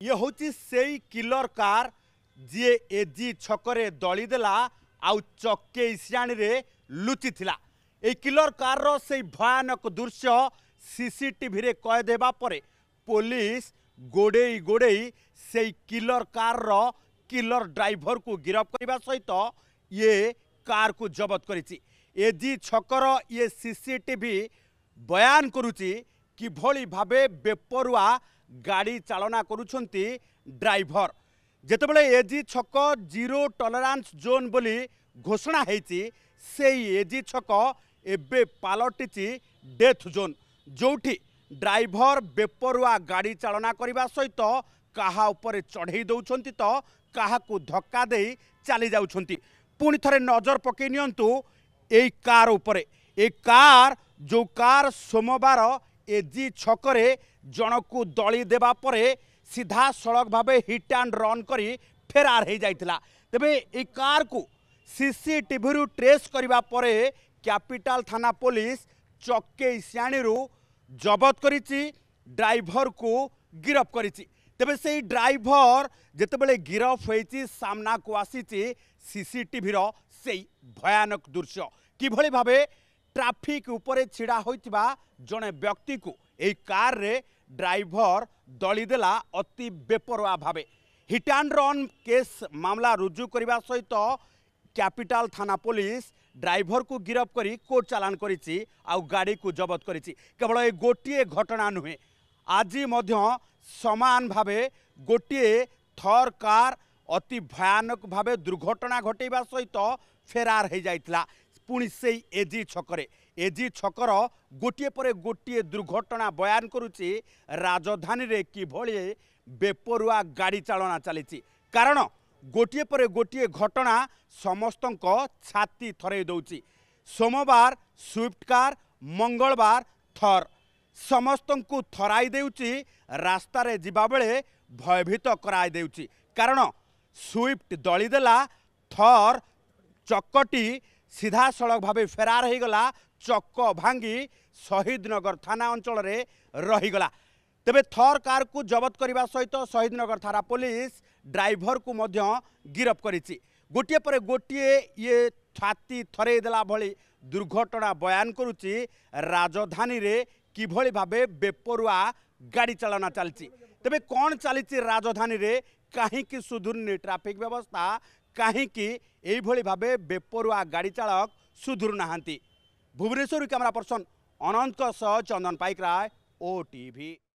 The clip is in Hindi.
ये हूँ से किलर कार जी एजी छकरे दलीदेला आउ चके इसियाणी रे लुचि थिला। ए किलर कार रो से भयानक दृश्य सीसीटीवी रे कैद हेबा परे पुलिस गोड़े गोड़े से किलर कार रो किलर ड्राइवर को गिरफ्त करने सहित ये कार को जबत करिछि। एजी छकर ये सीसीटीवी बयान करुछि किभली भाबे बेपरुआ गाड़ी चालना करुछंती ड्राइवर। जेतेबेले एजी छक जीरो टॉलरेंस जोन बोली घोषणा हेछि से एजी छक एबे पालटिछि डेथ जोन, जोठी ड्राइवर बेपरुआ गाड़ी चालना करने सहित काहा उपरे चढ़ई दौछंती तो काहा को धक्का दे चली जाउछंती। पुणी थरे नजर पकई नियंतु एई कार उपरे। ए कार जो कार सोमवार एजी छकरे जनकू दली देबा परे सीधा सड़क भावे हिट एंड रन करी फेरार हो जाइतिला। तेबे ए कार को सीसीटीवी रु ट्रेस करिबा परे कैपिटल थाना पुलिस चक्के इसियाणी रु जबत करिछि, ड्राइवर को गिरफ्त करिछि। तेबे से ड्राइवर जेतेबेले गिरफ्त होइछि सामना को आसीछि सीसीटीवी रो से भयानक दृश्य किभली भावे ट्रैफिक उपरे छिड़ा होइतिबा जने व्यक्ति को ए कार रे ड्राइवर दलीदेला अति बेपरवा भावे। हिट एंड रन केस मामला रुजु करने सहित कैपिटल थाना पुलिस ड्राइवर को गिरफ्त करी कोर्ट चालान करिछि आउ गाड़ी को जबत करिछि। केवल ए गोटिए घटना नुहे, आज मध्य समान भावे गोटिए थर कार अति भयानक भावे दुर्घटना घटेबा सहित फेरार हो जाइतिला। पुणी से एजी छकरे एजी छकर गोटिए पर गोटिए दुर्घटना बयान करुछि राजधानी रे किभली बेपरुआ गाड़ी चालना चली। कारण गोटिए पर गोटिए घटना समस्तंक छाती थरे दौछि। सोमवार स्विफ्ट कार, मंगलवार थर, समस्तंकु थराई देउछि, रास्ता रे जिबा बेले भयभीत कराई देउछि। कारण स्विफ्ट दलीदेला, थर चक्कटी सीधा सड़क भावे फेरार हो गला, चक्क भांगी शहीदनगर थाना अंचल रे रहीगला। तेबे थर कार को जबत करने सहित शहीदनगर थाना पुलिस ड्राइवर को मध्य गिरफ्त करिछि। गोटिए पर गोटिए ये छाती थरे देला भली दुर्घटना बयान करुछि राजधानी रे किभली भावे बेपरुआ गाड़ी चालना चलछि। तेबे कौन चली राजधानी रे, काहींकि सुधुरनी ट्रैफिक व्यवस्था, काहींकि एइभली भावे बेपरुआ गाड़ी चालक सुधुर नाहांती। भुवनेश्वर कैमरा पर्सन अनंत सह चंदन पाइकराय, ओटीवी।